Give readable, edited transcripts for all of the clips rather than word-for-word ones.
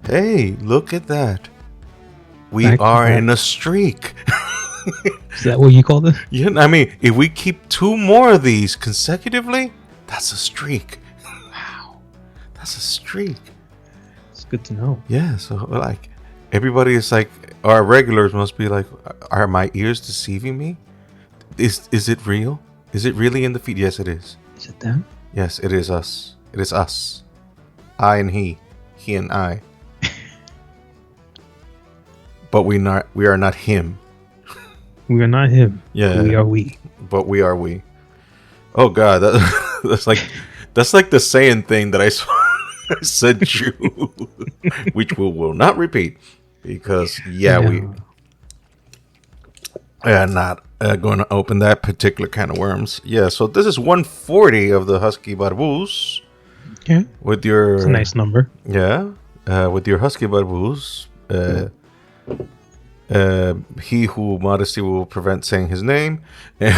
Hey, look at that. We Back to are back. in a streak. Is that what you call this? Yeah, I mean, if we keep 2 more of these consecutively, that's a streak. Wow. That's a streak. It's good to know. Yeah, so like everybody is like, our regulars must be like, are my ears deceiving me? Is it real? Is it really in the feed? Yes, it is. Is it them? Yes, it is us. It is us. I and he and I. But we are not him. We are not him. Yeah. We are we. But we are we. Oh God, that's like the saying thing that I said you, which we will not repeat because we are not going to open that particular can of worms. Yeah, so this is 140 of the Husky Barbus. Yeah, with your it's a nice number. Yeah, with your Husky Barbus. He who modesty will prevent saying his name, and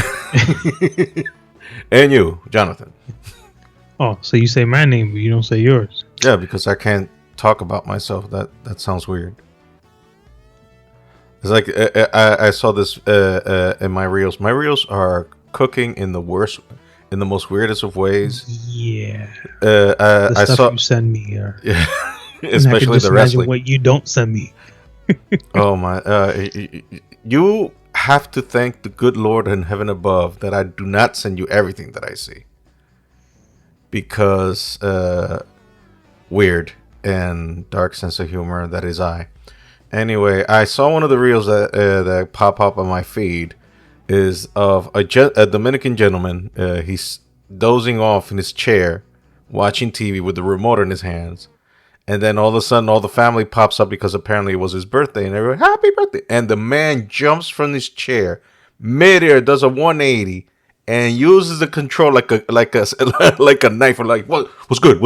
you, Jonathan. Oh, so you say my name, but you don't say yours. Yeah, because I can't talk about myself. That sounds weird. It's like I saw this in my reels. My reels are cooking in the most weirdest of ways. Yeah. The stuff saw you send me, yeah, especially I can just the imagine wrestling. what you don't send me. Oh my! You have to thank the good Lord in heaven above that I do not send you everything that I see, because weird and dark sense of humor. That is I. Anyway, I saw one of the reels that pop up on my feed is of a Dominican gentleman. He's dozing off in his chair, watching TV with the remote in his hands. And then all of a sudden, all the family pops up because apparently it was his birthday. And everyone, happy birthday. And the man jumps from his chair, midair, does a 180, and uses the control like a like a knife. Or like, what's good?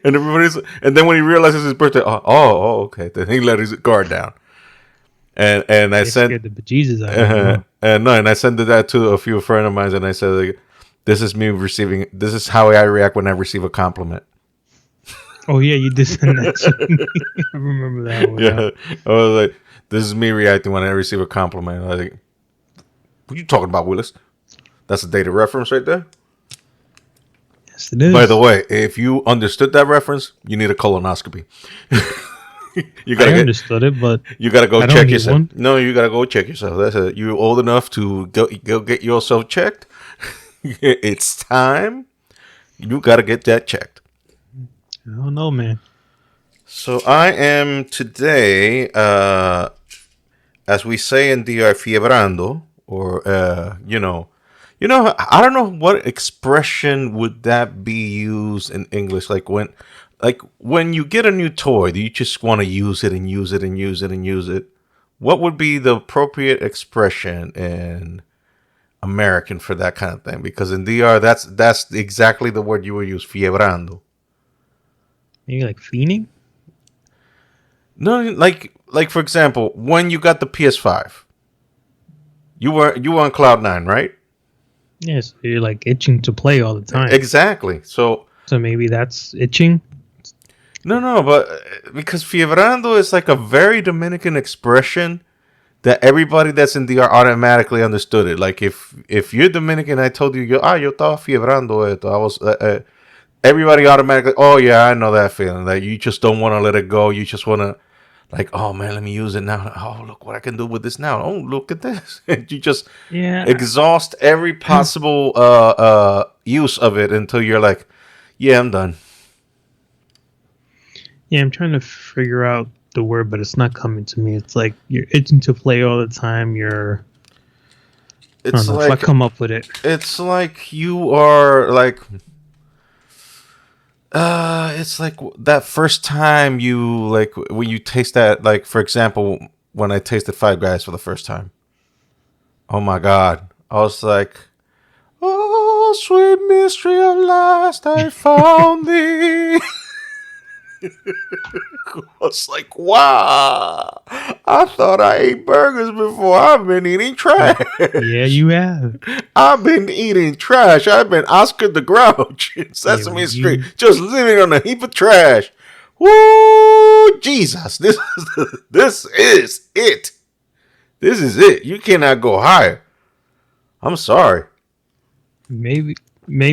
And then when he realizes his birthday, okay. Then he let his guard down. And I sent the bejesus out of him. and I sent that to a few friends of mine, and I said, like, this is how I react when I receive a compliment. Oh yeah, you did send that to me. I remember that one. Yeah, I was like, this is me reacting when I receive a compliment. I think, what you talking about, Willis? That's a dated reference right there. Yes, it is. By the way, if you understood that reference, you need a colonoscopy. Understood it, but you gotta go check yourself. One. No, you gotta go check yourself. That's it. You're old enough to go get yourself checked. It's time. You gotta get that checked. I don't know, man. So I am today, as we say in DR, fiebrando, or I don't know what expression would that be used in English. Like when you get a new toy, do you just want to use it and use it and use it and use it? What would be the appropriate expression in American for that kind of thing? Because in DR, that's exactly the word you would use, fiebrando. Maybe like fiending? No, like for example, when you got the PS5, you were on cloud 9, right? Yes, you're like itching to play all the time. Exactly. So maybe that's itching. No, but because fiebrando is like a very Dominican expression that everybody that's in DR automatically understood it. Like if you're Dominican, I told you, yo estaba fiebrando esto. I was. Everybody automatically, oh yeah, I know that feeling. That you just don't want to let it go. You just want to, like, oh man, let me use it now. Oh, look what I can do with this now. Oh, look at this. You just exhaust every possible use of it until you're like, yeah, I'm done. Yeah, I'm trying to figure out the word, but it's not coming to me. It's like you're itching to play all the time. It's like, if I come up with it. It's like you are like. It's like that first time you, like, when you taste that, like, for example, when I tasted Five Guys for the first time. Oh my God. I was like, oh, sweet mystery of last I found thee. I was like, wow. I thought I ate burgers before. I've been eating trash. Yeah, you have. I've been eating trash. I've been Oscar the Grouch in Sesame Street, just living on a heap of trash. Woo, Jesus! This is it. This is it. You cannot go higher. I'm sorry. Maybe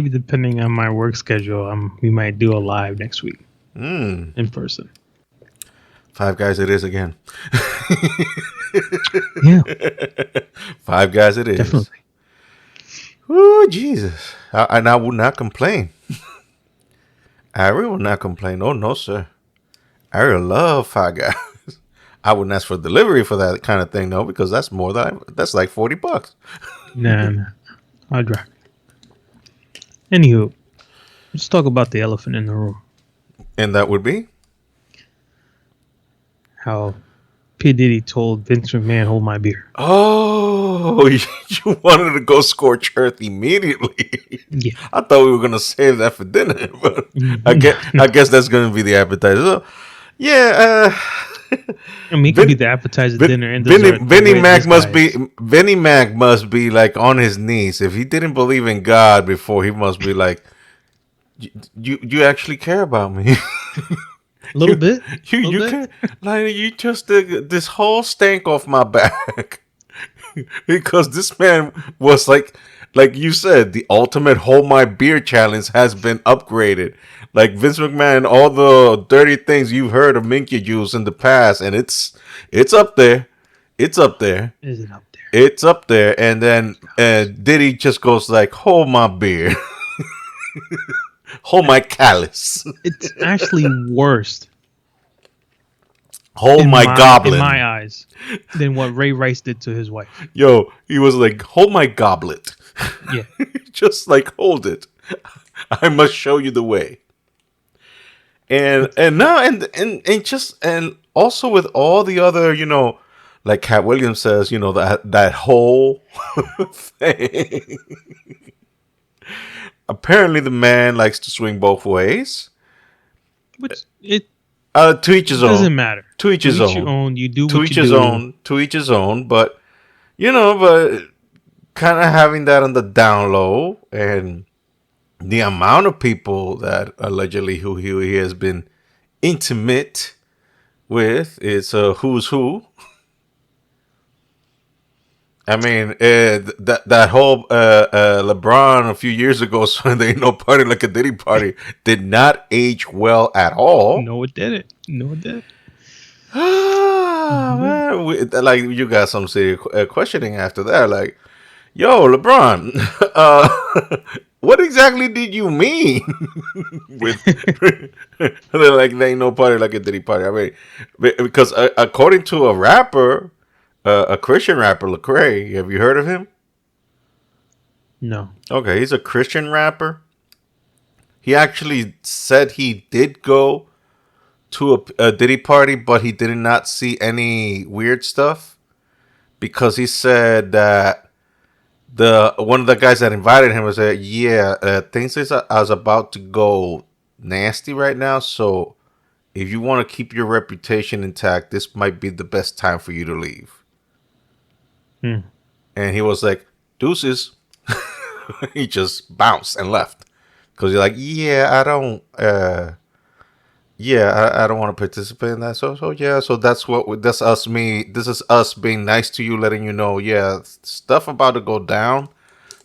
depending on my work schedule, we might do a live next week in person. Five Guys, it is again. Yeah, Five Guys, it is. definitely. Oh, Jesus. And I will not complain. I will not complain. Oh, no, sir. I really love Five Guys. I wouldn't ask for delivery for that kind of thing, though, because that's that's like $40. Nah, I'll drive. Anywho, let's talk about the elephant in the room. And that would be? How P. Diddy told Vince McMahon, "Hold my beer." Oh, you wanted to go scorch earth immediately. Yeah. I thought we were going to save that for dinner, but I guess that's going to be the appetizer. So, yeah, I mean, it could be the appetizer, dinner, and dessert. Vinny Mac must be like on his knees. If he didn't believe in God before, he must be like, you actually care about me. A little bit. You care, like you just took this whole stank off my back because this man was like you said, the ultimate hold my beer challenge has been upgraded. Like Vince McMahon, all the dirty things you've heard of Minky Juice in the past, and it's up there. It's up there. Is it up there? It's up there. And then Diddy just goes like, hold my beer. Hold my callus. It's actually worse. Hold my goblet. In my eyes, than what Ray Rice did to his wife. Yo, he was like, hold my goblet. Yeah. Just like, hold it. I must show you the way. And now and also with all the other, like Cat Williams says, that whole thing. Apparently the man likes to swing both ways. Which it to each his own. Doesn't matter. To each his own. You do to what each you his do. own. To each his own. But kind of having that on the down low, and the amount of people that allegedly who he has been intimate with is who's who. I mean, that whole LeBron a few years ago, so there ain't no party like a Diddy party, did not age well at all. No, it didn't. Man, like you got some serious questioning after that. Like, yo, LeBron, what exactly did you mean with? They're like, there ain't no party like a Diddy party. I mean, because according to a rapper. A Christian rapper, Lecrae. Have you heard of him? No. Okay, he's a Christian rapper. He actually said he did go to a Diddy party, but he did not see any weird stuff because he said that one of the guys that invited him was that things is about to go nasty right now, so if you want to keep your reputation intact, this might be the best time for you to leave. And he was like, deuces. He just bounced and left because he's like, I don't want to participate in that. So that's us. This is us being nice to you, letting you know, stuff about to go down.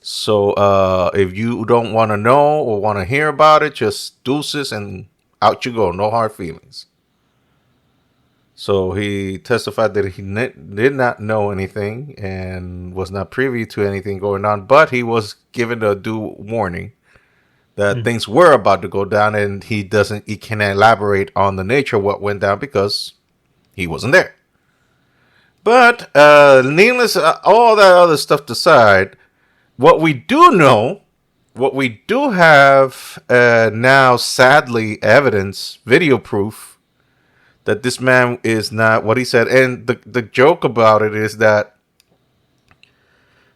So if you don't want to know or want to hear about it, just deuces and out you go. No hard feelings. So he testified that he did not know anything and was not privy to anything going on, but he was given a due warning that things were about to go down, and he can't elaborate on the nature of what went down because he wasn't there. But needless, all that other stuff aside, what we do have now, sadly, evidence, video proof, that this man is not what he said. And the joke about it is that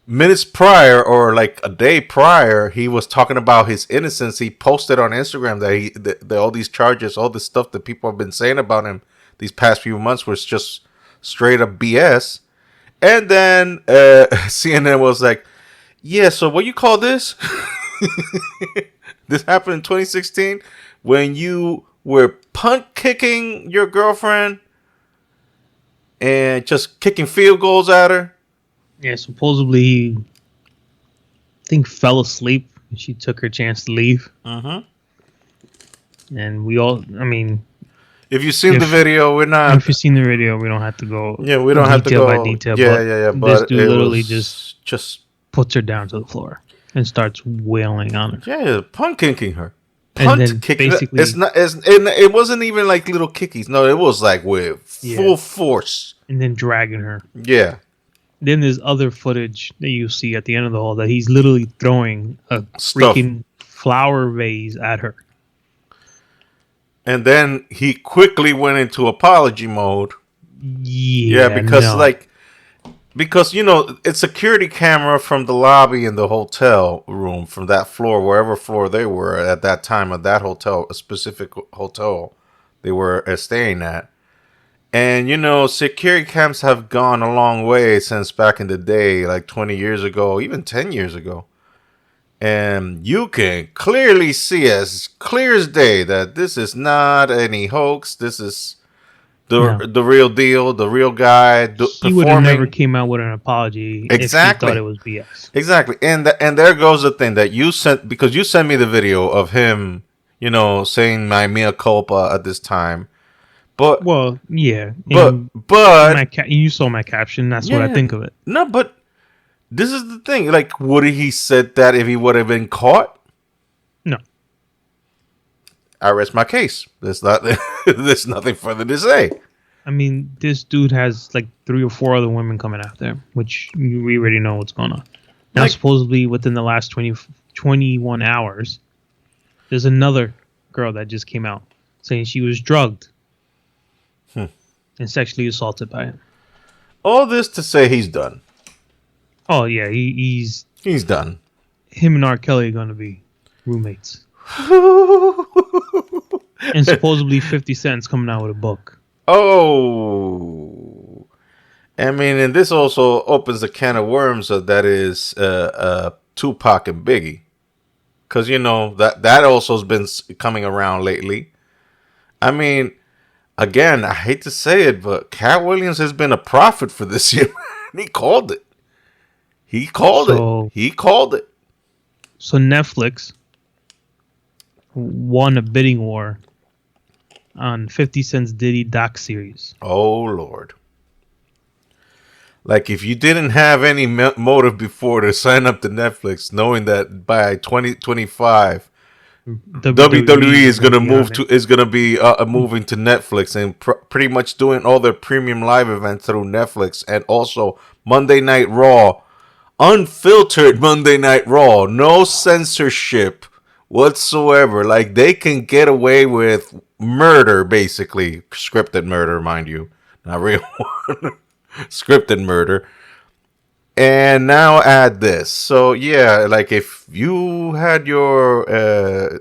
minutes prior, or like a day prior, he was talking about his innocence. He posted on Instagram that all these charges, all this stuff that people have been saying about him these past few months was just straight up BS. And then CNN was like, so what you call this? This happened in 2016 when you we're punt kicking your girlfriend and just kicking field goals at her. Yeah, supposedly he, I think, fell asleep. And she took her chance to leave. And we all, I mean, if you've seen the video, we're not. If you've seen the video, we don't have to go. Yeah, we don't have to go by detail. Yeah. This But dude literally just puts her down to the floor and starts wailing on her. Yeah, punt kicking her. And then basically, it wasn't even like little kickies. No, it was like with full force. And then dragging her. Yeah. Then there's other footage that you see at the end of the hall that he's literally throwing a freaking flower vase at her. And then he quickly went into apology mode. Yeah, because you know, it's security camera from the lobby in the hotel room from that floor, wherever floor they were at that time of that hotel, a specific hotel they were staying at. And you know, security cams have gone a long way since back in the day, like 20 years ago, even 10 years ago. And you can clearly see as clear as day that this is not any hoax. This is the real deal, the real guy. He would have never came out with an apology if he thought it was BS. Exactly. And there goes the thing that you sent, because you sent me the video of him, you know, saying my mea culpa at this time. But yeah. But you saw my caption. That's what I think of it. No, but this is the thing. Like, would he said that if he would have been caught? No. I rest my case. There's nothing further to say. I mean, this dude has like 3 or 4 other women coming after him, which we already know what's going on. Now, supposedly within the last 21 hours, there's another girl that just came out saying she was drugged and sexually assaulted by him. All this to say he's done. Oh yeah, he's done. Him and R. Kelly are going to be roommates. And supposedly 50 Cent's coming out with a book. Oh, I mean, and this also opens a can of worms that is Tupac and Biggie, because you know that also has been coming around lately. I mean, again, I hate to say it, but Cat Williams has been a prophet for this year. He called it. He called it. So Netflix won a bidding war on 50 Cent's Diddy doc series. Oh, Lord. Like, if you didn't have any motive before to sign up to Netflix, knowing that by 2025, WWE is going to be moving to Netflix and pretty much doing all their premium live events through Netflix, and also Monday Night Raw, unfiltered Monday Night Raw, no censorship whatsoever. Like, they can get away with murder, basically scripted murder, mind you, not real one. Scripted murder. And now add this. So yeah, like if you had your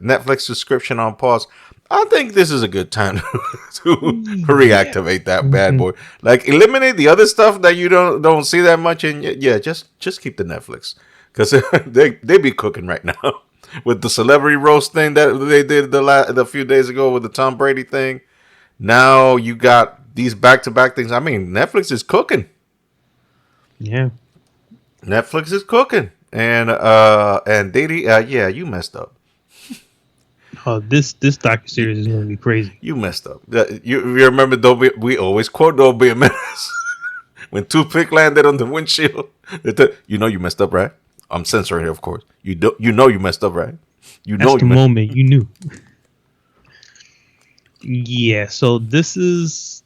Netflix subscription on pause, I think this is a good time to reactivate that bad boy. Like, eliminate the other stuff that you don't see that much, and just keep the Netflix, because they be cooking right now with the celebrity roast thing that they did the few days ago with the Tom Brady thing. Now you got these back-to-back things. I mean, Netflix is cooking. Yeah. Netflix is cooking. And Diddy, you messed up. Oh, this docuseries is gonna be crazy. You messed up. You remember, we always quote "Don't be a menace." When Toothpick landed on the windshield, you know you messed up, right? I'm censoring it, of course. You know you messed up, right? That's the moment you knew. Yeah, so this is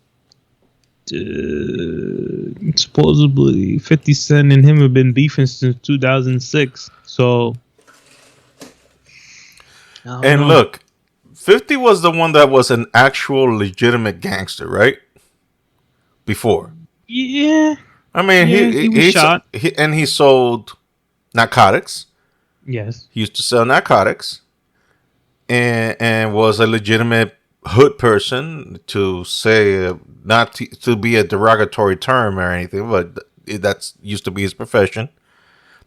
supposedly 50 Cent and him have been beefing since 2006. So, and look, 50 was the one that was an actual legitimate gangster, right? Before. Yeah. I mean, he was shot. He sold narcotics. Yes. He used to sell narcotics. And was a legitimate hood person, to say, not to be a derogatory term or anything, but that's used to be his profession.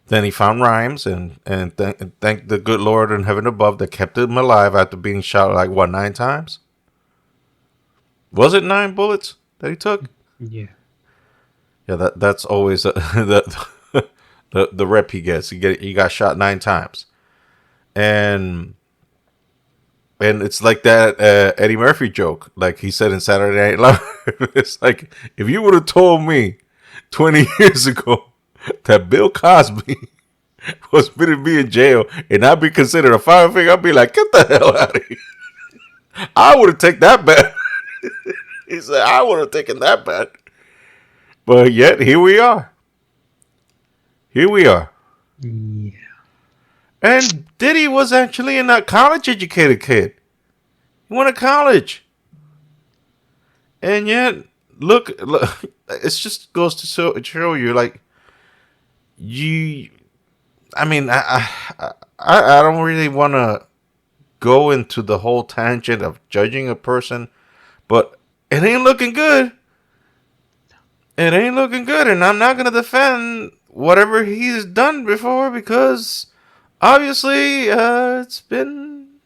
Then he found rhymes and thank the good Lord in heaven above that kept him alive after being shot 9 times? Was it 9 bullets that he took? Yeah. Yeah, that's always the rep he gets. He got shot 9 times, and it's like that Eddie Murphy joke, like he said in Saturday Night Live. It's like, if you would have told me 20 years ago that Bill Cosby was going to be in jail and I'd be considered a fire figure, I'd be like, get the hell out of here. I would have taken that bet. He said, I would have taken that bet. But yet, here we are. Here we are. Yeah. And Diddy was actually a college-educated kid. He went to college. And yet, look, it just goes to show you, like, I mean, I don't really want to go into the whole tangent of judging a person, but it ain't looking good. It ain't looking good, and I'm not going to defend whatever he's done before because obviously it's been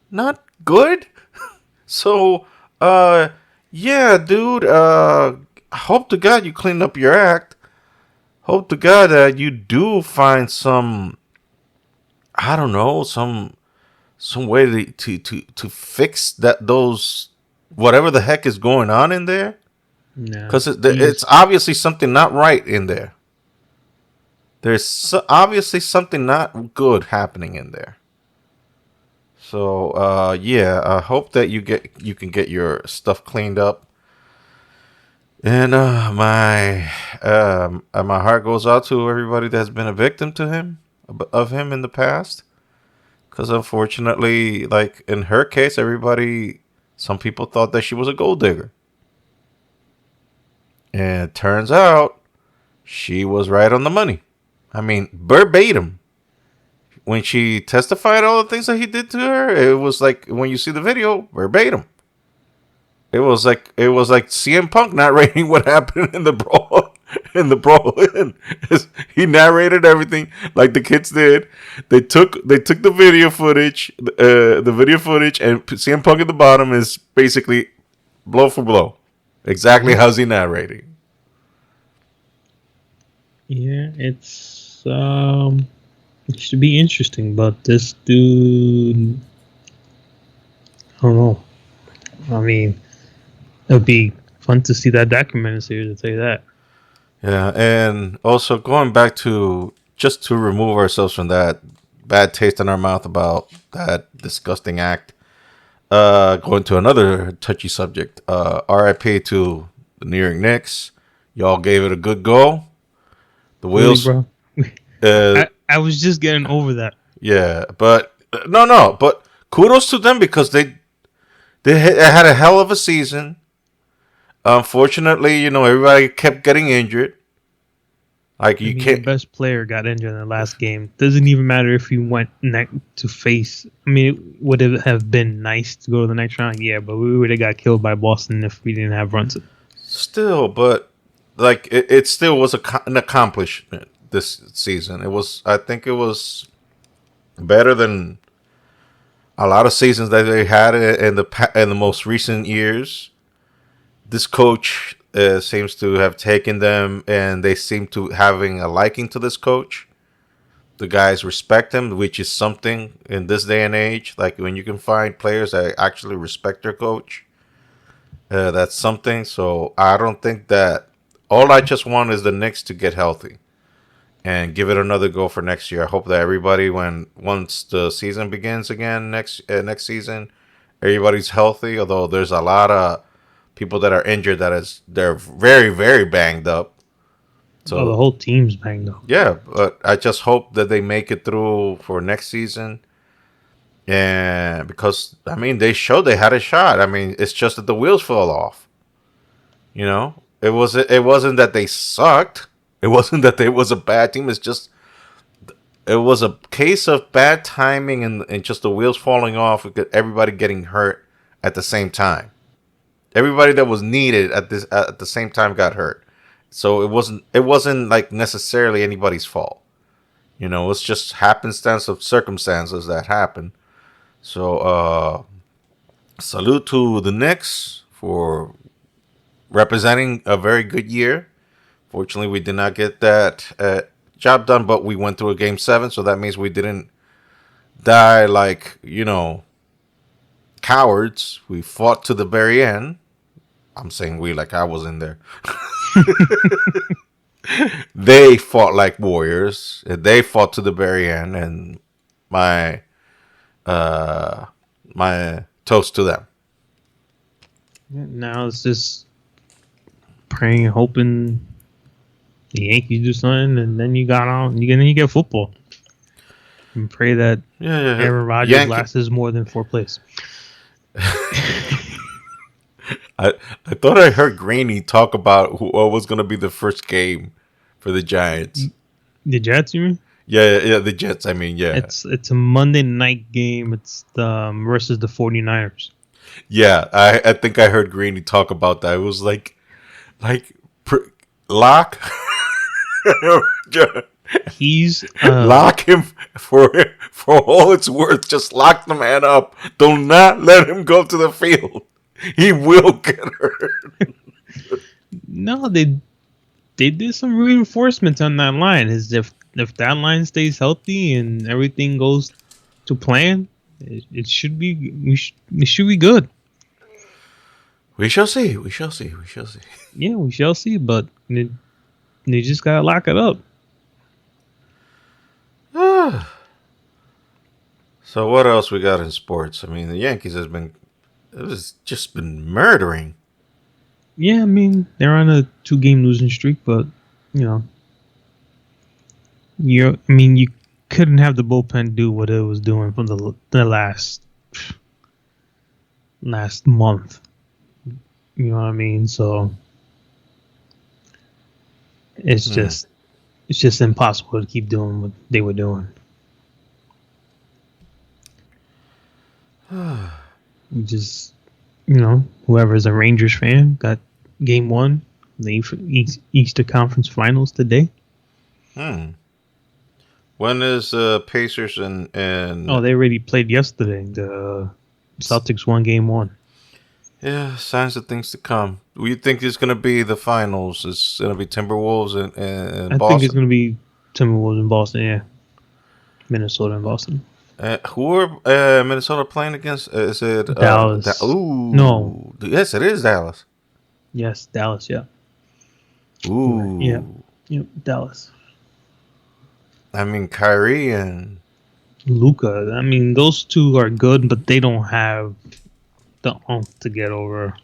not good. So, yeah, dude, hope to God you clean up your act. Hope to God that you do find some, I don't know, some way to fix those whatever the heck is going on in there. Because it's obviously something not right in there. There's obviously something not good happening in there. So yeah, I hope that you can get your stuff cleaned up. And my heart goes out to everybody that's been a victim of him in the past. Because unfortunately, like in her case, some people thought that she was a gold digger. And it turns out she was right on the money. I mean, verbatim. When she testified all the things that he did to her, it was like, when you see the video, verbatim. It was like CM Punk narrating what happened in the brawl. He narrated everything like the kids did. They took the video footage, and CM Punk at the bottom is basically blow for blow. Exactly how's he narrating? Yeah, it should be interesting, but this dude, I don't know. I mean, it would be fun to see that documentary series, I'll tell you that. Yeah, and also going back to just to remove ourselves from that bad taste in our mouth about that disgusting act. Going to another touchy subject. RIP to the New York Knicks. Y'all gave it a good go. The Wheels. Really, bro? I was just getting over that. Yeah, but but kudos to them because they had a hell of a season. Unfortunately, everybody kept getting injured. Like you can't. The best player got injured in the last game. Doesn't even matter if you went to face. I mean, would it have been nice to go to the next round? Yeah, but we would have got killed by Boston if we didn't have Brunson. Still, but like it still was an accomplishment this season. I think it was better than a lot of seasons that they had in the most recent years. This coach seems to have taken them, and they seem to having a liking to this coach. The guys respect him, which is something in this day and age. Like when you can find players that actually respect their coach, that's something. So I don't think that. All I just want is the Knicks to get healthy and give it another go for next year. I hope that everybody, once the season begins again next season, everybody's healthy. Although there's a lot of people that are injured, they're very, very banged up. So the whole team's banged up. Yeah, but I just hope that they make it through for next season. And because I mean, they showed they had a shot. I mean, it's just that the wheels fell off. It wasn't that they sucked. It wasn't that they was a bad team. It's just it was a case of bad timing and just the wheels falling off with everybody getting hurt at the same time. Everybody that was needed at the same time got hurt. So it wasn't like necessarily anybody's fault. It's just happenstance of circumstances that happen. So salute to the Knicks for representing a very good year. Fortunately, we did not get that job done, but we went through a game 7, so that means we didn't die like, cowards. We fought to the very end. I'm saying we like I was in there. They fought like warriors. They fought to the very end, and my toast to them. Now it's just praying, hoping the Yankees do something, and then you got on. Then you get football, and pray that Aaron Rodgers lasts more than 4th place. I thought I heard Graney talk about what was going to be the first game for the Giants. The Jets, you mean? Yeah, the Jets. I mean, yeah. It's a Monday night game. It's versus the 49ers. Yeah, I think I heard Graney talk about that. It was like lock. He's lock him for all it's worth. Just lock the man up. Do not let him go to the field. He will get hurt. No, they did some reinforcements on that line. If that line stays healthy and everything goes to plan, it should be good. We shall see. Yeah, we shall see. But they just gotta lock it up. So what else we got in sports? I mean, the Yankees has just been murdering. Yeah, I mean, they're on a 2-game losing streak, but you couldn't have the bullpen do what it was doing from the last month. You know what I mean? So it's just impossible to keep doing what they were doing. Just, whoever's a Rangers fan got game 1, the Easter Conference Finals today. When is Pacers and Oh, they already played yesterday. The Celtics won game 1. Yeah, signs of things to come. Do you think it's going to be the finals? It's going to be Timberwolves and Boston? I think it's going to be Timberwolves in Boston, yeah. Minnesota and Boston. Who are Minnesota playing against? Is it Dallas? No. Yes, it is Dallas. Yes, Dallas, yeah. Ooh. Yeah, Dallas. I mean, Kyrie and Luka. I mean, those two are good, but they don't have the oomph to get over.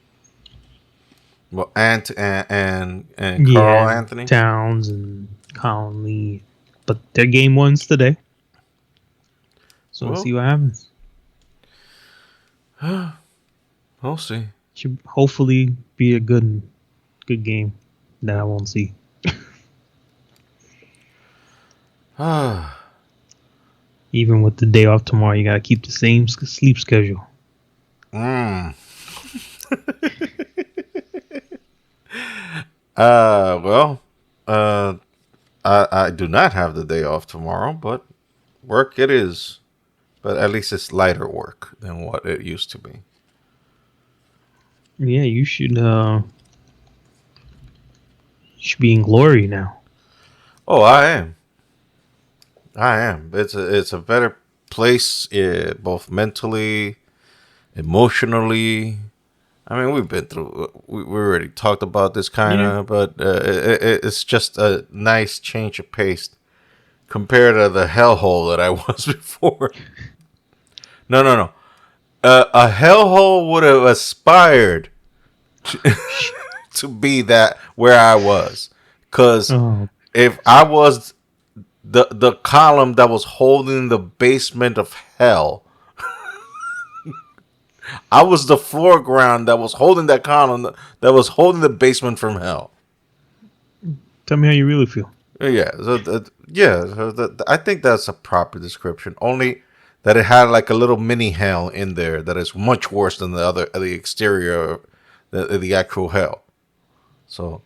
Well, and Carl Anthony Towns and Conley, but their game 1's today. So we'll see what happens. We'll see. Should hopefully be a good game that I won't see. Even with the day off tomorrow, you gotta keep the same sleep schedule. I do not have the day off tomorrow, but work it is. But at least it's lighter work than what it used to be. Yeah, you should be in glory now. Oh, I am. It's a better place, both mentally, emotionally. I mean, we've been through. We already talked about this kind of, but it's just a nice change of pace compared to the hellhole that I was before. No. A hellhole would have aspired to be that where I was, because if I was the column that was holding the basement of hell, I was the foreground that was holding that column that was holding the basement from hell. Tell me how you really feel. Yeah, I think that's a proper description. Only that it had like a little mini hell in there that is much worse than the exterior, the actual hell. So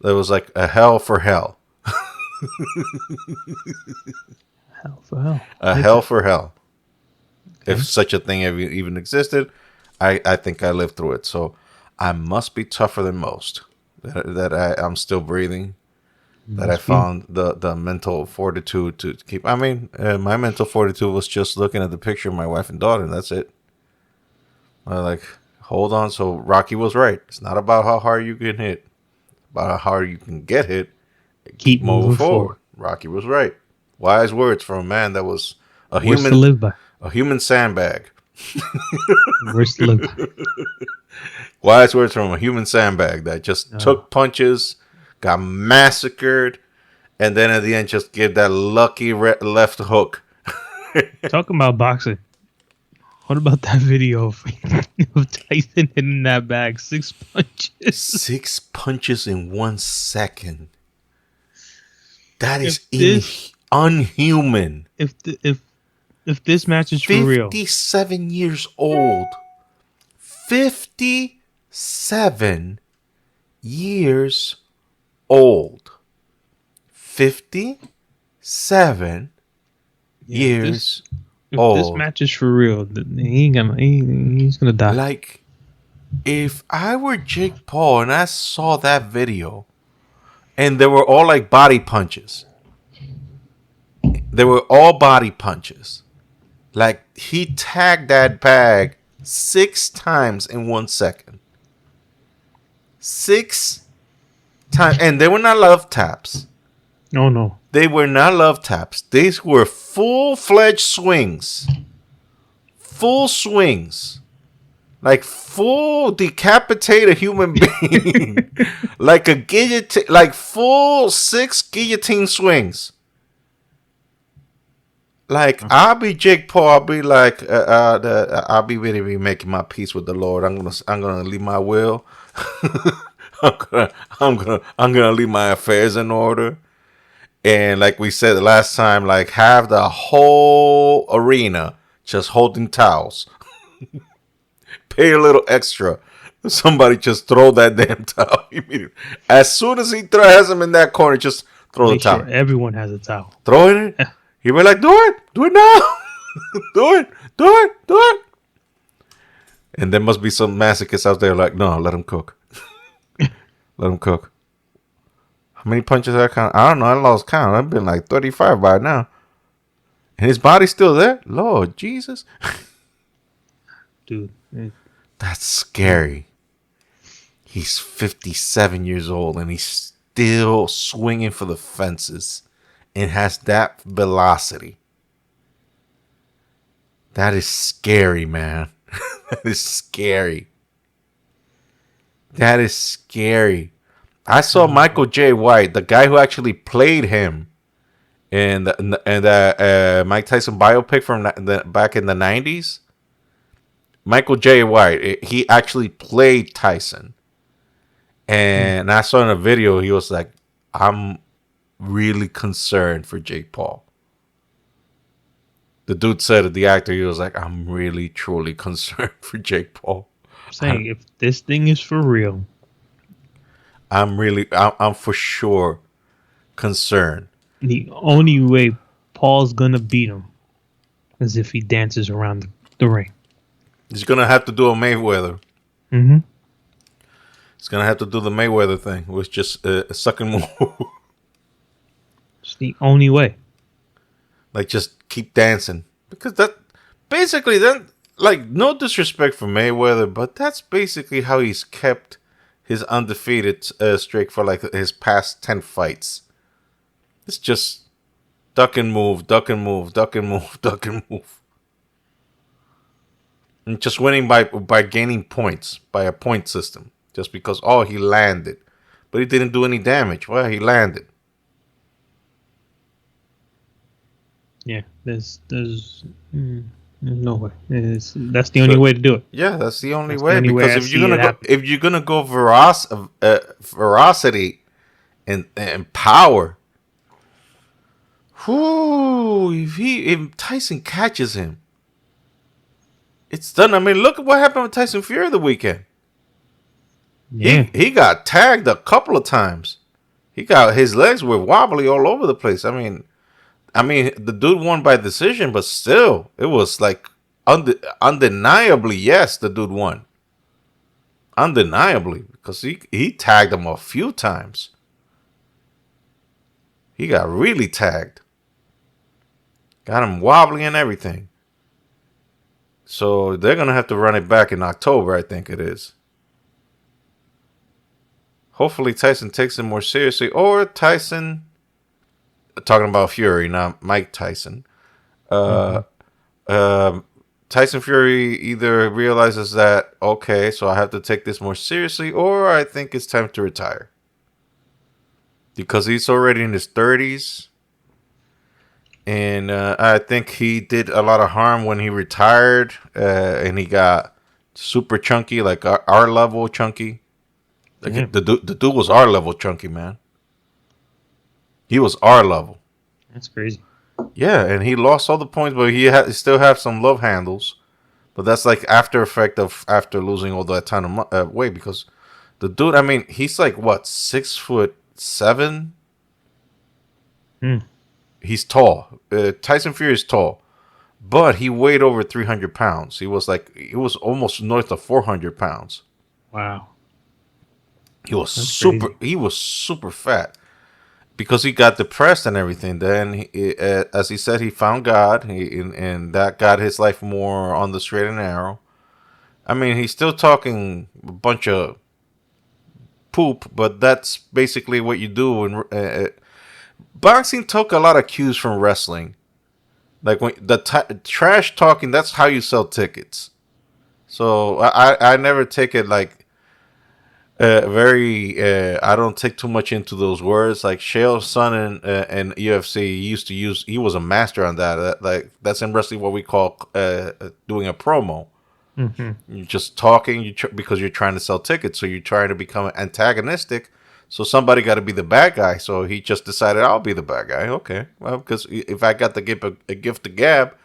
there was like a hell for hell. Hell for hell. Hell for hell. Okay. If such a thing even existed, I think I lived through it. So I must be tougher than most. I'm still breathing. That I Must be. found the mental fortitude to keep. I mean, my mental fortitude was just looking at the picture of my wife and daughter, and that's it. I like, hold on. So Rocky was right. It's not about how hard you can hit, it's about how hard you can get hit. Keep moving forward. Rocky was right. Wise words from a man that was a Words to live by. human sandbag. Words to live by. Wise words from a human sandbag that just took punches, got massacred, and then at the end just gave that lucky left hook. Talking about boxing. What about that video of Tyson hitting that bag 6 punches? 6 punches in 1 second. That is unhuman. If this match is for real, 57 years old. 57 years old. 57 years old. If this match is for real, then he's gonna die. Like, if I were Jake Paul and I saw that video, and they were all like body punches. They were all body punches. Like, he tagged that bag 6 times in 1 second. 6 times. And they were not love taps. Oh, no. They were not love taps. These were full-fledged swings. Full swings. Like full decapitate a human being. Like a guillotine. Like full 6 guillotine swings. Like, I'll be Jake Paul. I'll be like, I'll be really making my peace with the Lord. I'm gonna leave my will. I'm gonna leave my affairs in order. And like we said the last time, like, have the whole arena just holding towels. Pay a little extra. Somebody just throw that damn towel immediately. As soon as he has him in that corner, just throw the towel. Sure everyone has a towel. Throw it in. He be like, do it now. do it. And there must be some masochists out there like, no, let him cook. Let him cook. How many punches I count? I don't know. I lost count. I've been like 35 by now. And his body's still there? Lord Jesus. Dude. That's scary. He's 57 years old and he's still swinging for the fences and has that velocity. That is scary, man. That is scary. That is scary. I saw Michael J. White, the guy who actually played him in the Mike Tyson biopic from back in the 90s. Michael J. White, he actually played Tyson. And I saw in a video, he was like, I'm really concerned for Jake Paul. The dude said, the actor, he was like, I'm really, truly concerned for Jake Paul. I'm saying, if this thing is for real, I'm for sure concerned. the only way Paul's gonna beat him is if he dances around the ring. He's going to have to do a Mayweather. Mm-hmm. He's going to have to do the Mayweather thing, which just a suck and move. It's the only way. Like, just keep dancing. Because that, basically, then, like, no disrespect for Mayweather, but that's basically how he's kept his undefeated streak for, like, his past 10 fights. It's just duck and move, duck and move, duck and move, duck and move. And just winning by gaining points, by a point system. Just because, he landed. But he didn't do any damage. Well, he landed. Yeah, there's no way. That's the only way to do it. Yeah, that's the only That's way. the only way Because if you're gonna go ferocity and power, if Tyson catches him, it's done. I mean, look at what happened with Tyson Fury the weekend. Yeah, He got tagged a couple of times. His legs were wobbly all over the place. I mean, the dude won by decision, but still, it was like undeniably, yes, the dude won. undeniably, because he tagged him a few times. He got really tagged. Got him wobbly and everything. So they're going to have to run it back in October, I think it is. Hopefully Tyson takes it more seriously. Or Tyson, talking about Fury, not Mike Tyson. Tyson Fury either realizes that, okay, so I have to take this more seriously, or I think it's time to retire. Because he's already in his 30s. And I think he did a lot of harm when he retired. And he got super chunky, like our level chunky. Like the dude was our level chunky, man. He was our level. That's crazy. Yeah, and he lost all the points, but he still have some love handles. But that's like after effect of after losing all that ton of weight, because the dude, I mean, he's like what, 6'7"? He's tall. Tyson Fury is tall, but he weighed over 300 pounds. He was almost north of 400 pounds. Wow. He was super fat. Because he got depressed and everything. Then, as he said, he found God, and that got his life more on the straight and narrow. I mean, he's still talking a bunch of poop, but that's basically what you do. And boxing took a lot of cues from wrestling. Like when trash talking, that's how you sell tickets. So I never take it like. I don't take too much into those words. Like Chael's son in UFC used to use. He was a master on that. That's in wrestling what we call doing a promo. You're just talking because you're trying to sell tickets. So you're trying to become antagonistic. So somebody got to be the bad guy. So he just decided I'll be the bad guy. Okay, well, because if I got to give a gift to gab,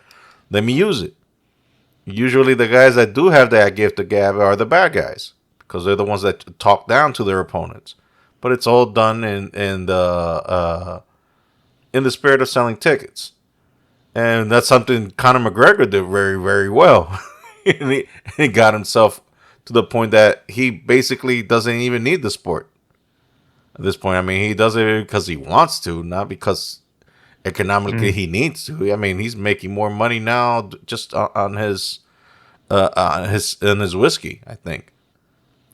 let me use it. Usually the guys that do have that gift to gab are the bad guys. Because they're the ones that talk down to their opponents, but it's all done in the spirit of selling tickets, and that's something Conor McGregor did very, very well. and he got himself to the point that he basically doesn't even need the sport at this point. I mean, he does it because he wants to, not because economically he needs to. I mean, he's making more money now just on his whiskey, I think.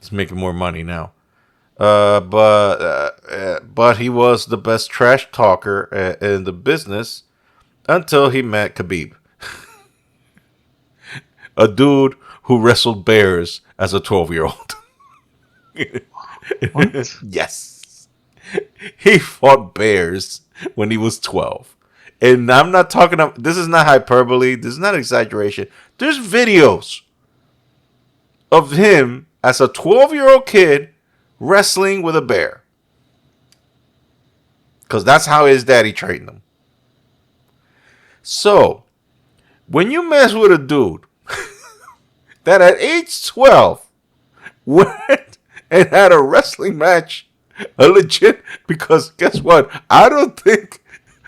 He's making more money now. But he was the best trash talker in the business until he met Kabib. A dude who wrestled bears as a 12-year-old. What? Yes. He fought bears when he was 12. And I'm not talking about, this is not hyperbole. This is not exaggeration. There's videos of him as a 12-year-old kid wrestling with a bear. Because that's how his daddy trained him. So, when you mess with a dude that at age 12 went and had a wrestling match, a legit, because guess what? I don't think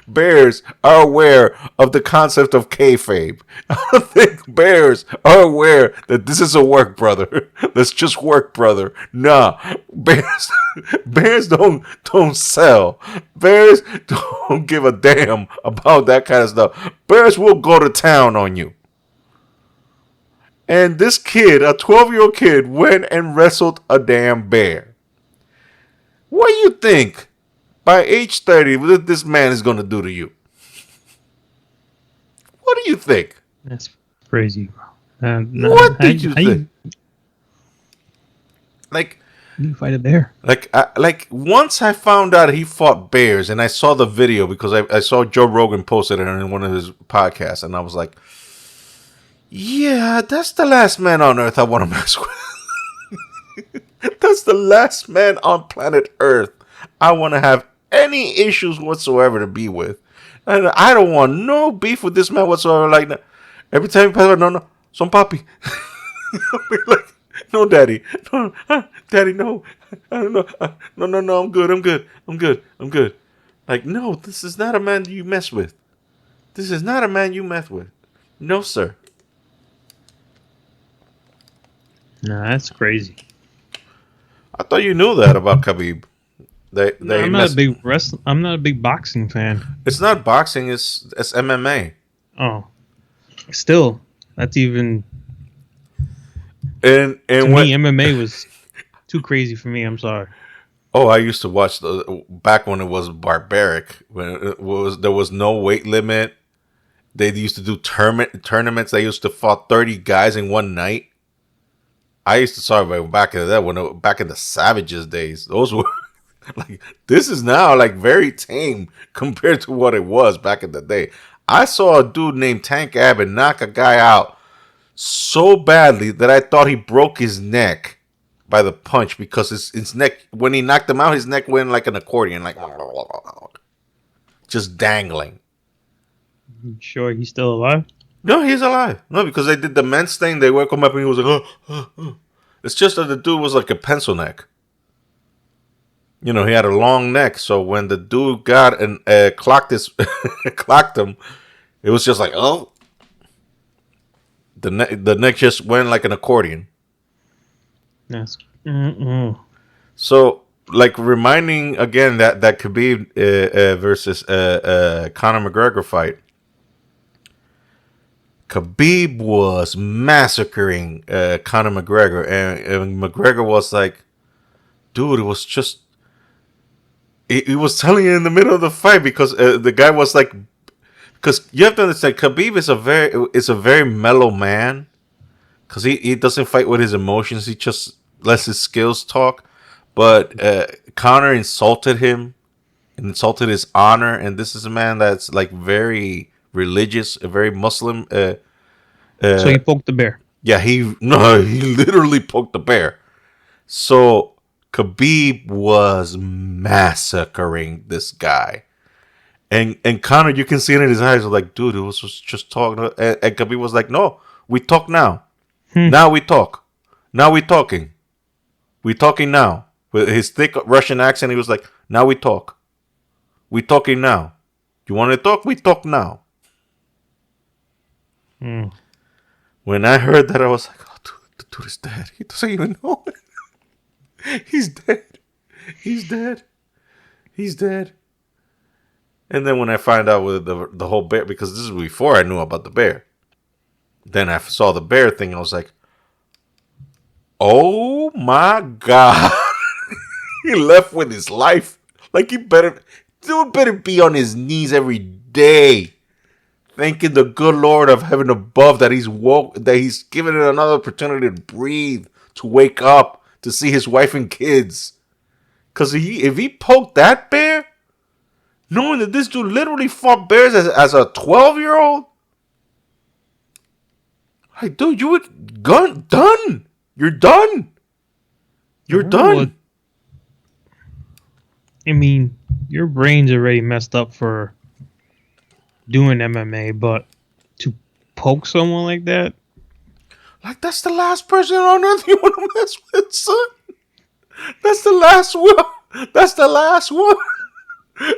bears are aware of the concept of kayfabe. I don't think bears are aware that this is a work, brother. Let's just work, brother. Nah, bears don't sell. Bears don't give a damn about that kind of stuff. Bears will go to town on you. And this kid, a 12-year-old kid, went and wrestled a damn bear. What do you think? By age 30, what this man is going to do to you? What do you think? That's crazy, bro. What did you think? Like, you fight a bear. Like once I found out he fought bears, and I saw the video because I saw Joe Rogan posted it in one of his podcasts, and I was like, yeah, that's the last man on earth I want to mess with. That's the last man on planet Earth I want to have any issues whatsoever to be with. And I don't want no beef with this man whatsoever. Like, every time he passes, no, son papi. Like, no, daddy. No, daddy, no. I don't know. No, I'm good. Like, no, this is not a man you mess with. This is not a man you mess with. No, sir. No, that's crazy. I thought you knew that about Kabib. No, They I'm not a mess. big I'm not a big boxing fan. It's not boxing. It's MMA. Oh, still, that's even to And me. what? MMA was too crazy for me. I'm sorry. Oh, I used to watch the back when it was barbaric. When it was there was no weight limit. They used to do tournaments. They used to fought 30 guys in one night. I used to sorry about back in that back in the Savages days. Those were like this is now like very tame compared to what it was back in the day. I saw a dude named Tank Abbott knock a guy out so badly that I thought he broke his neck by the punch because his neck when he knocked him out, his neck went like an accordion, like just dangling. You sure he's still alive? No, he's alive. No, because they did the men's thing. They woke him up and he was like, It's just that the dude was like a pencil neck. You know, he had a long neck. So when the dude got and clocked clocked him, it was just like, oh. The neck just went like an accordion. Yes. Mm-mm. So, like reminding again that Khabib versus Conor McGregor fight. Khabib was massacring Conor McGregor, and McGregor was like, dude, it was just. He was telling you in the middle of the fight because the guy was like, because you have to understand, Khabib is a very mellow man, because he doesn't fight with his emotions, he just lets his skills talk. But Conor insulted him, and insulted his honor, and this is a man that's like very religious, a very Muslim. So he poked the bear. Yeah, he literally poked the bear. So Khabib was massacring this guy, and Conor, you can see it in his eyes, like, dude, it was just talking. And Khabib was like, no, we talk now. Now we talk. Now we talking. We talking now. With his thick Russian accent, he was like, now we talk. We talking now. You want to talk? We talk now. When I heard that, I was like, oh, dude, the dude is dead. He doesn't even know it. He's dead. He's dead. He's dead. And then when I find out with the whole bear, because this is before I knew about the bear. Then I saw the bear thing. I was like, oh my God. He left with his life. Like dude better be on his knees every day, thanking the good Lord of heaven above that he's given it another opportunity to breathe, to wake up, to see his wife and kids. Because if he poked that bear, knowing that this dude literally fought bears as a 12-year-old, like, dude, you would done. You're done. You're done. Well, I mean, your brain's already messed up for doing MMA, but to poke someone like that? Like, that's the last person on earth you want to mess with, son. That's the last one. That's the last one.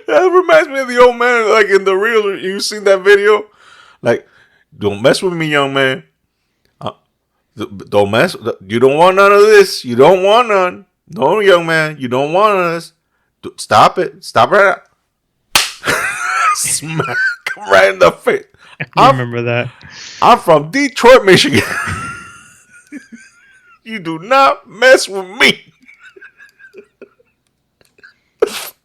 That reminds me of the old man, like in the real. You seen that video? Like, don't mess with me, young man. Don't mess. You don't want none of this. You don't want none. No, young man. You don't want none of this. Stop it. Stop right now. Smack right in the face. I remember that. I'm from Detroit, Michigan. You do not mess with me.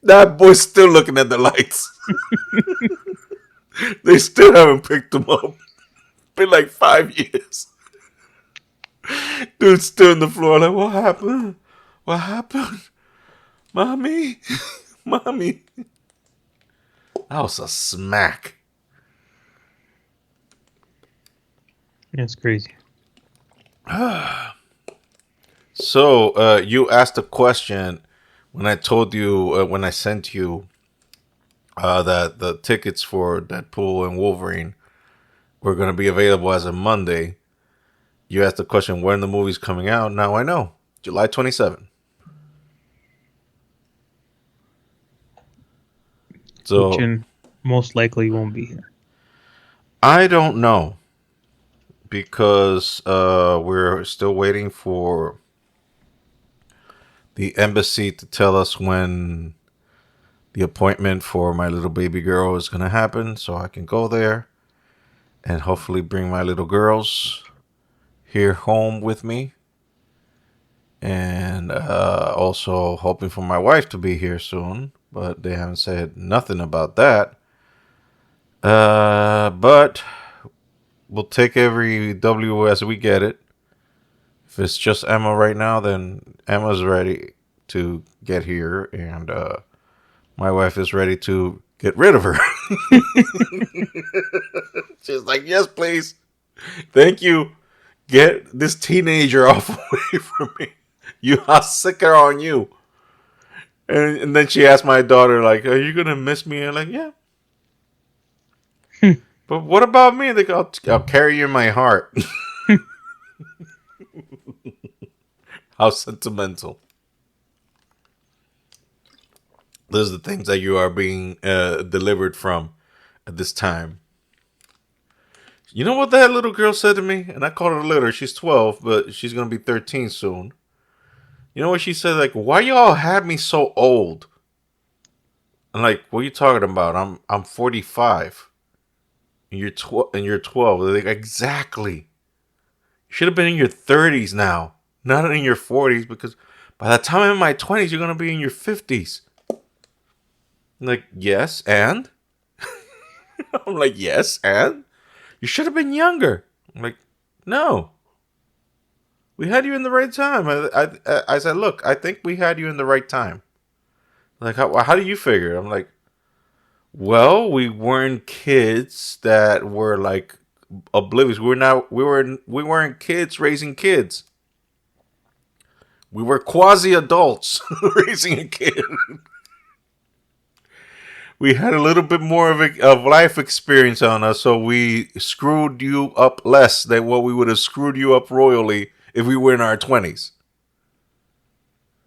That boy's still looking at the lights. They still haven't picked him up. Been like 5 years. Dude's still on the floor like, what happened? What happened? Mommy? Mommy? That was a smack. That's crazy. So, you asked a question when I told you, when I sent you that the tickets for Deadpool and Wolverine were going to be available as of Monday. You asked the question when the movie's coming out. Now I know. July 27th. So, Which most likely won't be here. I don't know. Because we're still waiting for the embassy to tell us when the appointment for my little baby girl is going to happen so I can go there and hopefully bring my little girls here home with me. And also hoping for my wife to be here soon, but they haven't said nothing about that. But we'll take every W as we get it. If it's just Emma right now, then Emma's ready to get here, and my wife is ready to get rid of her. She's like, yes, please. Thank you. Get this teenager off away from me. I'll sick her on you. And then she asked my daughter, like, are you going to miss me? And I'm like, yeah. But what about me? Like, I'll carry you in my heart. How sentimental. Those are the things that you are being delivered from at this time. You know what that little girl said to me? And I called her little. She's 12, but she's going to be 13 soon. You know what she said? Like, why y'all have me so old? I'm like, what are you talking about? I'm 45. And you're 12. And you're 12. They're like, exactly. You should have been in your 30s now, not in your 40s, because by the time I'm in my 20s, you're gonna be in your 50s. I'm like, yes, and I'm like, yes, and you should have been younger. I'm like, no. We had you in the right time. I said, look, I think we had you in the right time. Like, how do you figure? I'm like, well, we weren't kids that were like oblivious. We weren't kids raising kids. We were quasi adults raising a kid. We had a little bit more of life experience on us, so we screwed you up less than what we would have screwed you up royally if we were in our 20s.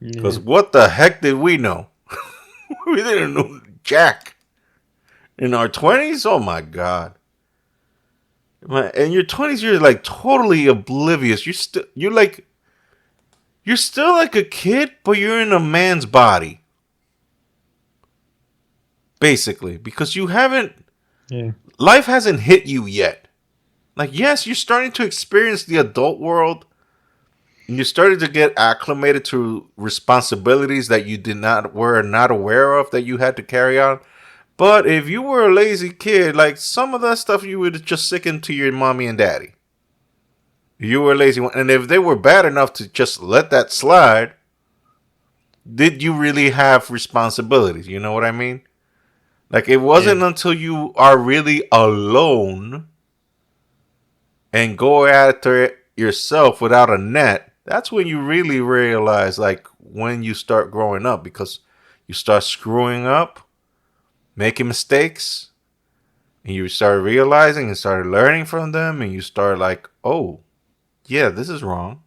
Because what the heck did we know? We didn't know jack. In our 20s? Oh my God. In your 20s, you're like totally oblivious. You're still like a kid, but you're in a man's body. Basically. Because you haven't... Yeah. Life hasn't hit you yet. Like, yes, you're starting to experience the adult world. And you started to get acclimated to responsibilities that you were not aware of that you had to carry on. But if you were a lazy kid, like some of that stuff you would just sick into your mommy and daddy. You were a lazy one. And if they were bad enough to just let that slide, did you really have responsibilities? You know what I mean? Like it wasn't until you are really alone and go after it yourself without a net. That's when you really realize, like, when you start growing up, because you start screwing up, making mistakes, and you start realizing and start learning from them, and you start like, oh, yeah, this is wrong.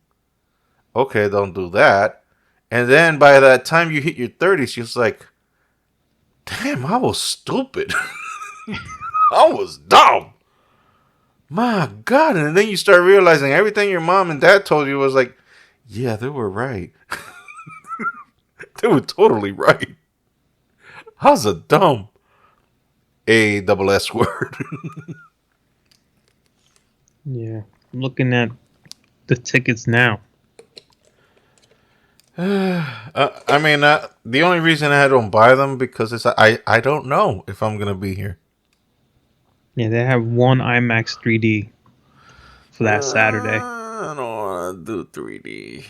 Okay, don't do that. And then by that time you hit your 30s, you're just like, damn, I was stupid. I was dumb. My God. And then you start realizing everything your mom and dad told you was like, yeah, they were right. They were totally right. How's a dumb A-double-S word? Yeah. I'm looking at the tickets now. I mean, the only reason I don't buy them because I don't know if I'm gonna be here. Yeah, they have one IMAX 3D for that Saturday. I don't want to do 3D.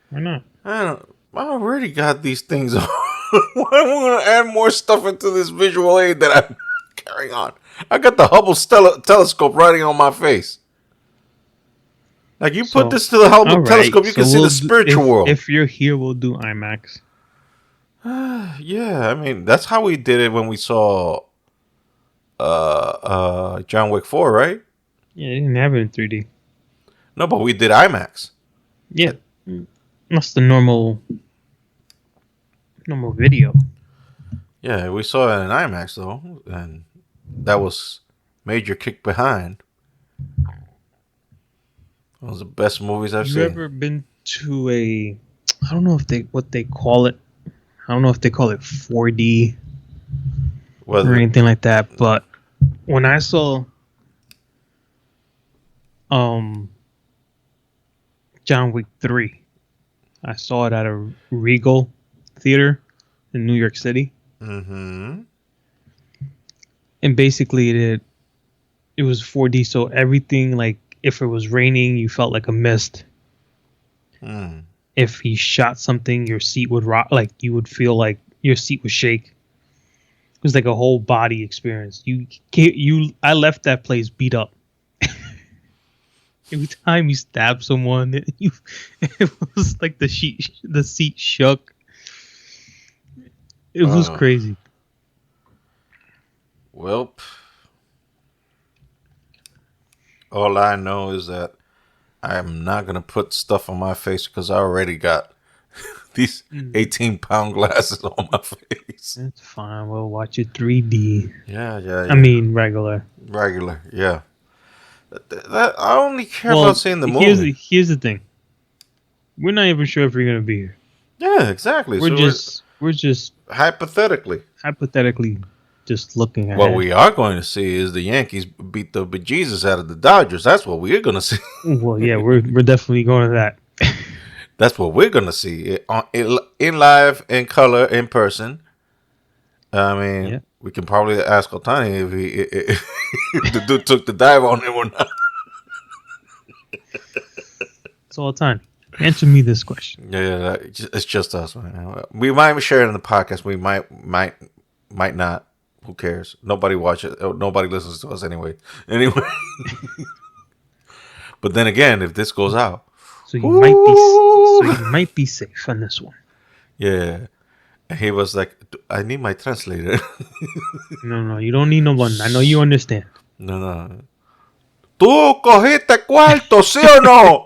Why not? I already got these things on. Why am I gonna add more stuff into this visual aid that I'm carrying on? I got the Hubble telescope riding on my face. Like, you put this to the Hubble telescope, you can see the spiritual world. If you're here, we'll do IMAX. Yeah, I mean, that's how we did it when we saw John Wick 4, right? Yeah, they didn't have it in 3D. No, but we did IMAX. Yeah. That's the normal video. Yeah, we saw it in IMAX, though. And that was major kick behind. One of the best movies I've seen. You ever been to a, I don't know if they call it. I don't know if they call it 4D or anything like that. But when I saw um John Wick 3, I saw it at a Regal theater in New York City. Mm-hmm. And basically it was 4D, so everything, like if it was raining, you felt like a mist. If he shot something, your seat would rock, like you would feel like your seat would shake. It was like a whole body experience. I left that place beat up. Every time you stab someone, it was like the seat shook. It was crazy. Well, all I know is that I'm not going to put stuff on my face because I already got these 18-pound glasses on my face. That's fine. We'll watch it 3D. Yeah. I mean, regular. Yeah. I only care about seeing the movie. Here's the thing. We're not even sure if we're going to be here. Yeah, exactly. We're just hypothetically just looking at what we are going to see is the Yankees beat the bejesus out of the Dodgers. That's what we're going to see. Well, yeah, we're definitely going to that. That's what we're going to see in live, in color, in person. I mean, we can probably ask Otani if the dude took the dive on him or not. So Otani, answer me this question. Yeah, it's just us, man. We might share it in the podcast. We might not. Who cares? Nobody watches. Nobody listens to us anyway. But then again, if this goes out, so you might be safe on this one. Yeah, and he was like, "I need my translator." No, you don't need no one. I know you understand. No. ¿Tú cogiste cuarto, sí o no?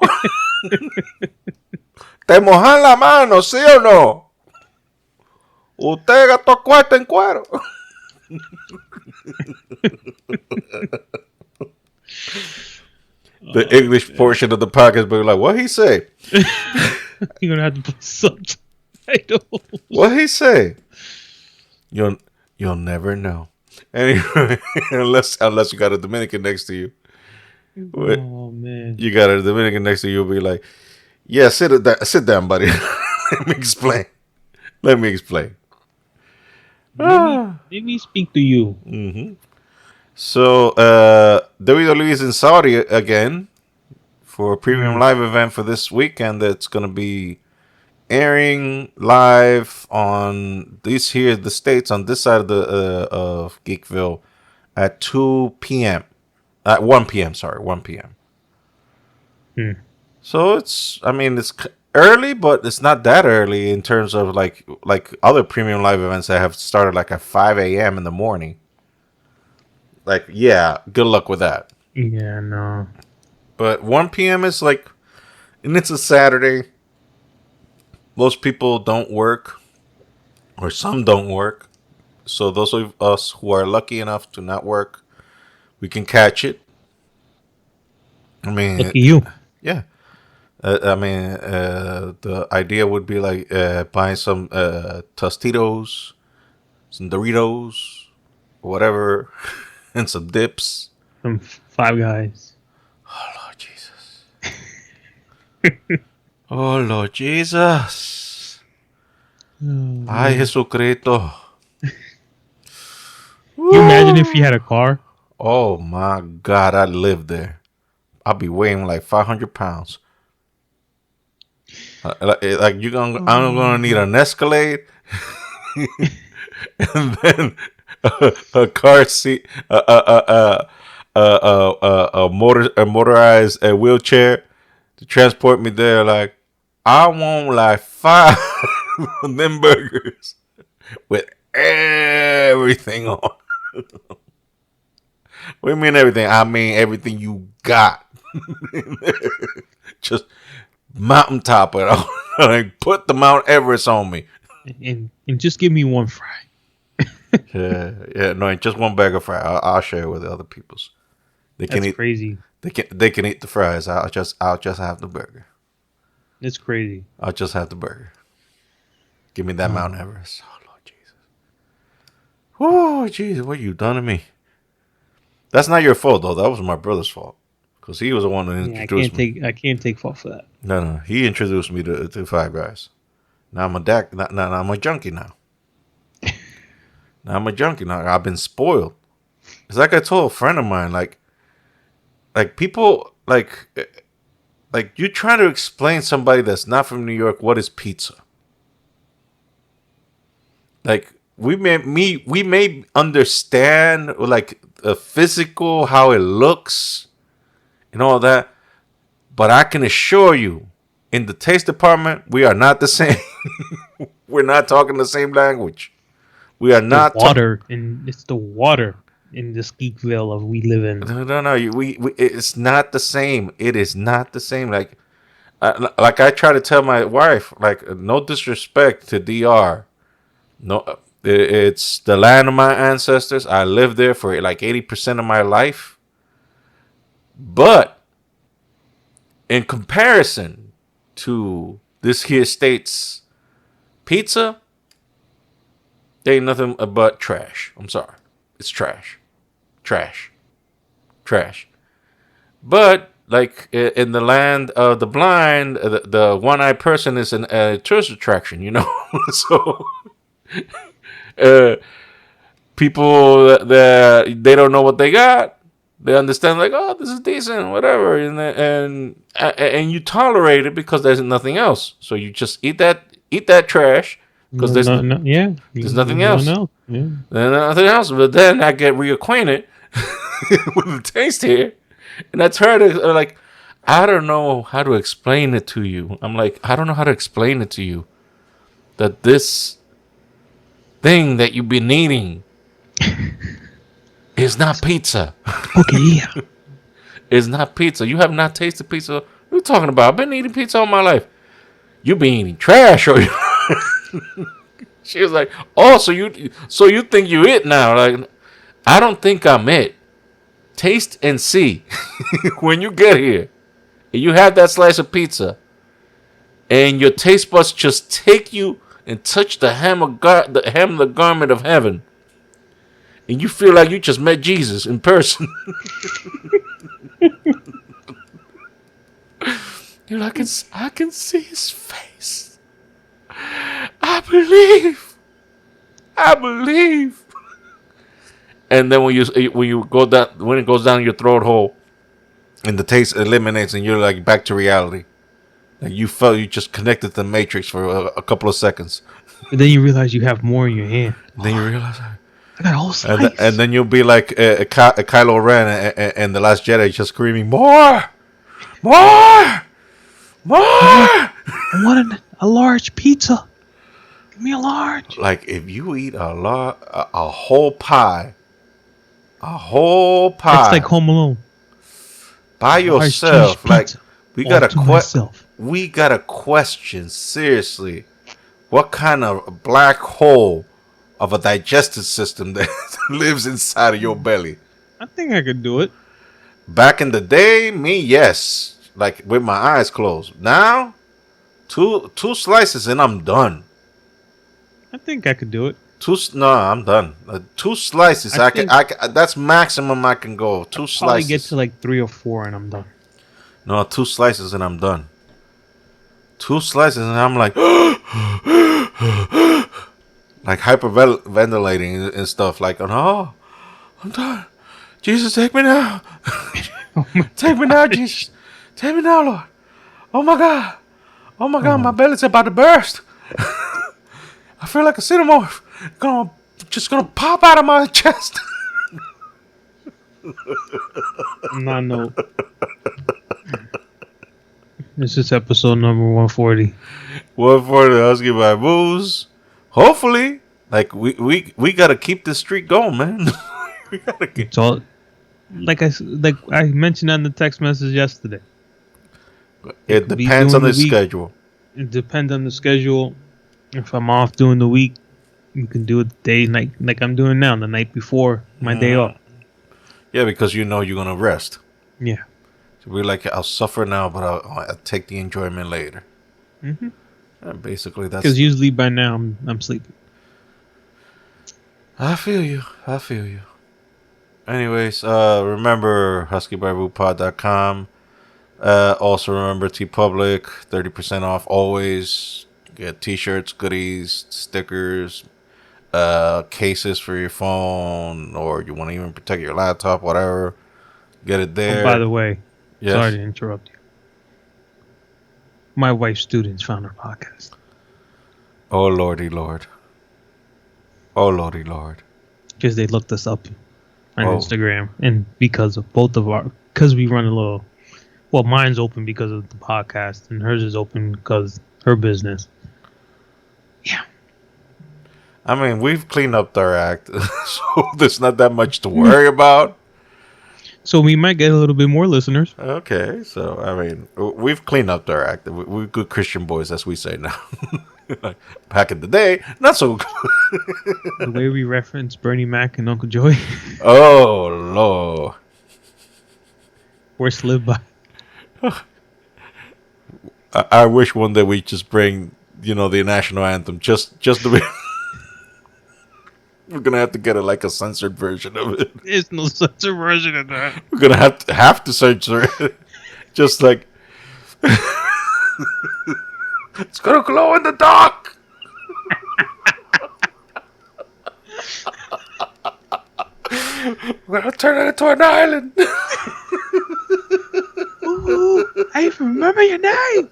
¿Te mojan la mano, sí o no? ¿Usted gastó cuarto en cuero? The English portion of the podcast, but like, what he say? You're gonna have to put subtitles. What he say? You'll never know. Anyway, unless you got a Dominican next to you. Oh man! You got a Dominican next to you, you'll be like, "Yeah, sit down, buddy. Let me explain. Let me speak to you." Mm-hmm. So, WWE is in Saudi again for a premium live event for this weekend. That's going to be airing live on the States on this side of the of Geekville at 2 p.m. At 1 p.m. Sorry, 1 p.m. So it's early, but it's not that early in terms of like other premium live events that have started like at 5 a.m. in the morning. Like, yeah, good luck with that. Yeah, no. But 1 p.m. is like, and it's a Saturday. Most people don't work, or some don't work. So those of us who are lucky enough to not work, we can catch it. I mean, lucky you. Yeah. The idea would be like buying some Tostitos, some Doritos, whatever, and some dips. Some Five Guys. Oh, Lord Jesus. Oh, Lord Jesus. Ay, Jesucristo. Can you imagine if you had a car? Oh, my God. I'd live there. I'd be weighing like 500 pounds. I'm gonna need an Escalade, and then a car seat, a motorized wheelchair to transport me there. Like, I want like 5 of them burgers with everything on. What do you mean everything? I mean everything you got. Just mountaintop it. Like, put the Mount Everest on me. And just give me one fry. Yeah. No, just one bag of fries. I'll share it with the other people's. That's crazy. They can eat the fries. I'll just have the burger. It's crazy. I'll just have the burger. Give me that Mount Everest. Oh, Lord Jesus. Oh, Jesus, what you done to me? That's not your fault, though. That was my brother's fault. Because he was the one who introduced me. I can't take fault for that. No. He introduced me to Five Guys. Now I'm I'm a junkie now. Now I'm a junkie now. I've been spoiled. It's like I told a friend of mine, like people, like you trying to explain somebody that's not from New York what is pizza. Like we may understand like the physical, how it looks, and all that, but I can assure you, in the taste department, we are not the same. We're not talking the same language. We are not water, and it's the water in this Geekville of we live in. No. It's not the same. It is not the same. Like I try to tell my wife, like, no disrespect to DR. No, it's the land of my ancestors. I lived there for like 80% of my life. But in comparison to this here state's pizza, there ain't nothing but trash. I'm sorry. It's trash. But like in the land of the blind, the one-eyed person is a tourist attraction, you know. So people that they don't know what they got, they understand like, oh, this is decent, whatever, and you tolerate it because there's nothing else. So you just eat that trash because there's nothing else. Yeah. There's nothing else. But then I get reacquainted with the taste here, and I try to like, I don't know how to explain it to you. I'm like, I don't know how to explain it to you that this thing that you've been eating is not pizza. Okay, yeah. It's not pizza. You have not tasted pizza. What are you talking about? I've been eating pizza all my life. You've been eating trash, or she was like, oh, so you think you it now? Like, I don't think I'm it. Taste and see. When you get here and you have that slice of pizza and your taste buds just take you and touch the hem of the garment of heaven, and you feel like you just met Jesus in person. You're like, I can see his face. I believe. And then when it goes down your throat hole, and the taste eliminates, and you're like back to reality. Like you felt you just connected to the Matrix for a couple of seconds. But then you realize you have more in your hand. Then you realize, I got a whole slice. And then you'll be like Kylo Ren and the Last Jedi, just screaming, more. I want a large pizza. Give me a large. Like if you eat a whole pie. It's like Home Alone. By yourself. Like we gotta question seriously what kind of black hole of a digestive system that lives inside of your belly. I think I could do it. Back in the day, me, yes. Like with my eyes closed. Now, two slices and I'm done. I think I could do it. I'm done. 2 slices, I can. That's maximum I can go. 2 slices. Probably get to like 3 or 4 and I'm done. No, 2 slices and I'm done. 2 slices and I'm like, like hyperventilating and stuff. Like, oh, I'm done. Jesus, take me now. Take me now, Jesus. Take me now, Lord. Oh my God, my belly's about to burst. I feel like a xenomorph. Just gonna pop out of my chest. No. This is episode number 140. 140, Husky by Booze. Hopefully, like we gotta keep this streak going, man. We gotta keep. It's all like I mentioned on the text message yesterday. It depends on the schedule. It depends on the schedule. If I'm off during the week, you can do it day night like I'm doing now, the night before my day off. Yeah, because you know you're gonna rest. Yeah. So we're like, I'll suffer now, but I'll take the enjoyment later. Mm-hmm. And basically, that's. Because usually by now I'm sleeping. I feel you. Anyways, remember huskybarboopod.com. Also remember TeePublic, 30% off always. Get t-shirts, goodies, stickers, cases for your phone, or you want to even protect your laptop, whatever. Get it there. Oh, by the way, yes? Sorry to interrupt you. My wife's students found our podcast. Oh lordy lord. Oh lordy lord. Because they looked us up on Instagram, and because we run a little. Well, mine's open because of the podcast, and hers is open because her business. Yeah. I mean, we've cleaned up our act, so there's not that much to worry about. So we might get a little bit more listeners. Okay, so I mean, we've cleaned up our act. We're good Christian boys, as we say now. Back in the day, not so good. The way we reference Bernie Mac and Uncle Joey. Oh, Lord. Worst live by. I wish one day we just bring, the national anthem just to be. We're gonna have to get a censored version of it. There's no censored version of that. We're gonna have to censor it. Just like it's gonna glow in the dark. We're gonna turn it into an island. Ooh, I remember your name.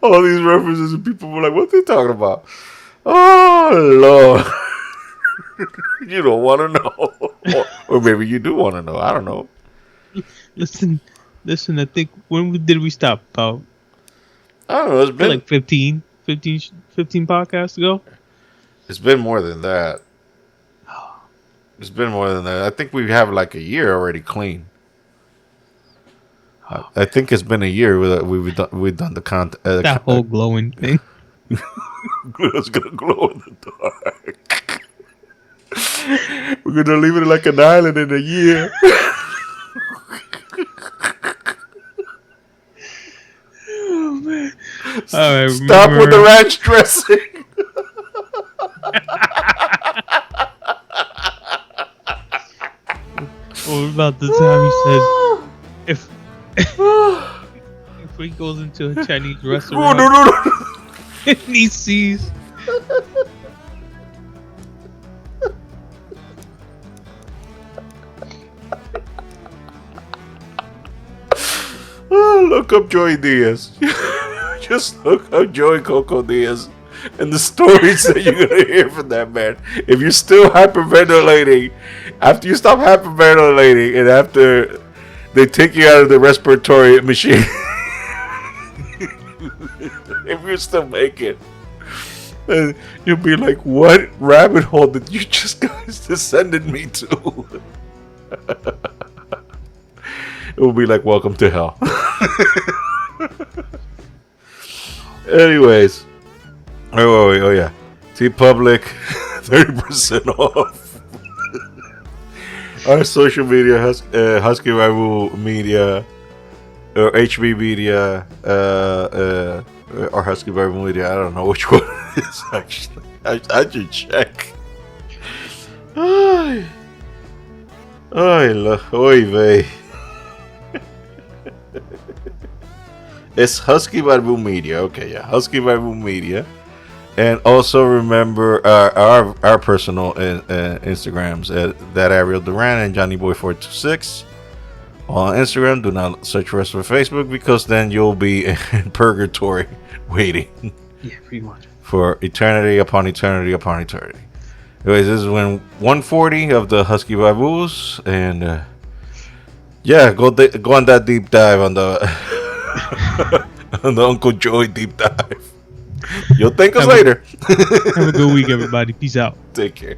All these references and people were like, what are they talking about? Oh, Lord. You don't want to know. Or maybe you do want to know. I don't know. Listen, I think, when did we stop? About, I don't know. It's been like 15 podcasts ago. It's been more than that. It's been more than that. I think we have like a year already clean. I think it's been a year we've done the content. That whole glowing thing. It's gonna glow in the dark. We're gonna leave it like an island in a year. Oh man! All right, stop with the ranch dressing. What about the time he said if he goes into a Chinese restaurant no. and he sees look up Joey Diaz. Just look up Joey Coco Diaz and the stories that you're gonna hear from that man. If you're still hyperventilating, after you stop hyperventilating and after they take you out of the respiratory machine, if you're still making, you'll be like, what rabbit hole did you just guys descended me to? It will be like, welcome to hell. Anyways. Oh yeah. TeePublic, 30% off. Our social media, Husky Rival Media, or HB Media, or Husky Rival Media. I don't know which one it is actually. I should check. Oy vey. It's Husky Barbu Media. Okay, yeah, Husky Barbu Media. And also remember our personal Instagrams, that Ariel Duran and Johnny Boy 426 on Instagram. Do not search for us for Facebook, because then you'll be in purgatory waiting. Yeah, pretty much. For eternity upon eternity upon eternity. Anyways, this is 140 of the Husky Babus, and yeah, go on that deep dive on the on the Uncle Joey deep dive. You'll thank us later. Have a good week, everybody. Peace out. Take care.